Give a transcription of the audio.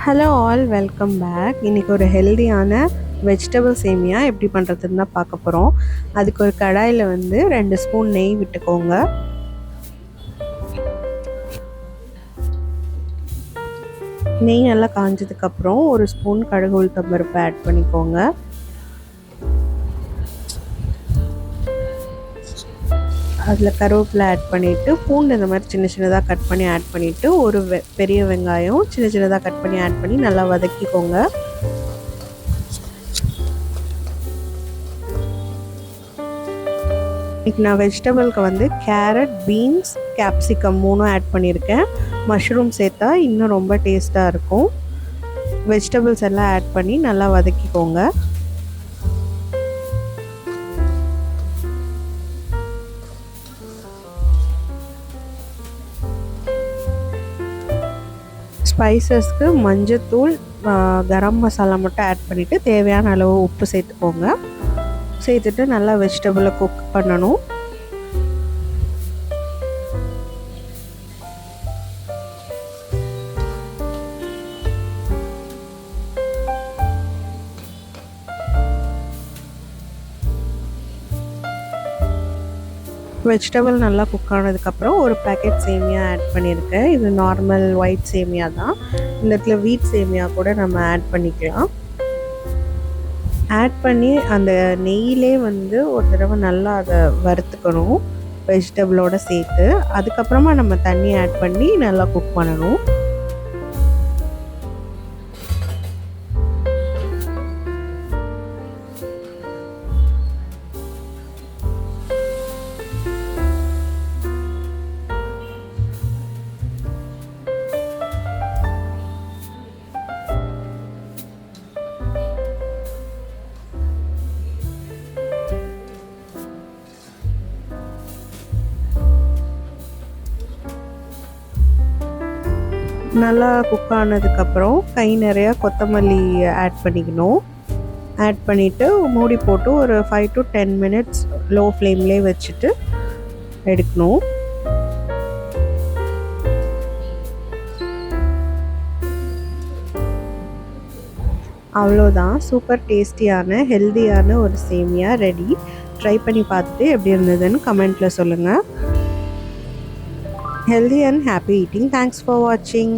Hello all, welcome back. இன்றைக்கி ஒரு ஹெல்தியான வெஜிடபிள் சேமியா எப்படி பண்ணுறதுன்னு தான் பார்க்க போகிறோம். அதுக்கு ஒரு கடாயில் 2 ஸ்பூன் நெய் விட்டுக்கோங்க. நெய் நல்லா காஞ்சதுக்கப்புறம் ஒரு ஸ்பூன் கடுகு உளுத்தம் பருப்பு ஆட் பண்ணிக்கோங்க. அதில் கருவேப்பிலை ஆட் பண்ணிவிட்டு, பூண்டு இந்த மாதிரி சின்ன சின்னதாக கட் பண்ணி ஆட் பண்ணிவிட்டு, ஒரு பெரிய வெங்காயம் சின்ன சின்னதாக கட் பண்ணி ஆட் பண்ணி நல்லா வதக்கிக்கோங்க. இன்றைக்கி நான் வெஜிடபிளுக்கு கேரட், பீன்ஸ், கேப்சிகம் 3 ஆட் பண்ணியிருக்கேன். மஷ்ரூம் சேர்த்தா இன்னும் ரொம்ப டேஸ்ட்டாக இருக்கும். வெஜிடபிள்ஸ் எல்லாம் ஆட் பண்ணி நல்லா வதக்கிக்கோங்க. ஸ்பைசஸ்க்கு மஞ்சத்தூள், கரம் மசாலா மட்டும் ஆட் பண்ணிவிட்டு தேவையான அளவு உப்பு சேர்த்துக்கோங்க. சேர்த்துட்டு நல்லா வெஜிடபிளை குக் பண்ணணும். வெஜிடபிள் நல்லா குக் ஆனதுக்கப்புறம் ஒரு பேக்கெட் சேமியா ஆட் பண்ணியிருக்கேன். இது நார்மல் ஒயிட் சேமியா தான். இந்த இடத்துல வீட் சேமியா கூட நம்ம ஆட் பண்ணிக்கலாம். ஆட் பண்ணி அந்த நெய்யிலே ஒரு தடவை நல்லா அதை வறுத்துக்கணும் வெஜிடபிளோடு சேர்த்து. அதுக்கப்புறமா நம்ம தண்ணி ஆட் பண்ணி நல்லா குக் பண்ணணும். நல்லா குக் ஆனதுக்கப்புறம் கை நிறையா கொத்தமல்லி ஆட் பண்ணிக்கணும். ஆட் பண்ணிவிட்டு மூடி போட்டு ஒரு 5 to 10 minutes லோ ஃப்ளேம்லேயே வச்சுட்டு எடுக்கணும். அவ்வளோதான், சூப்பர் டேஸ்டியான ஹெல்தியான ஒரு சேமியா ரெடி. ட்ரை பண்ணி பார்த்துட்டு எப்படி இருந்ததுன்னு கமெண்ட்டில் சொல்லுங்கள். Healthy and happy eating. Thanks for watching.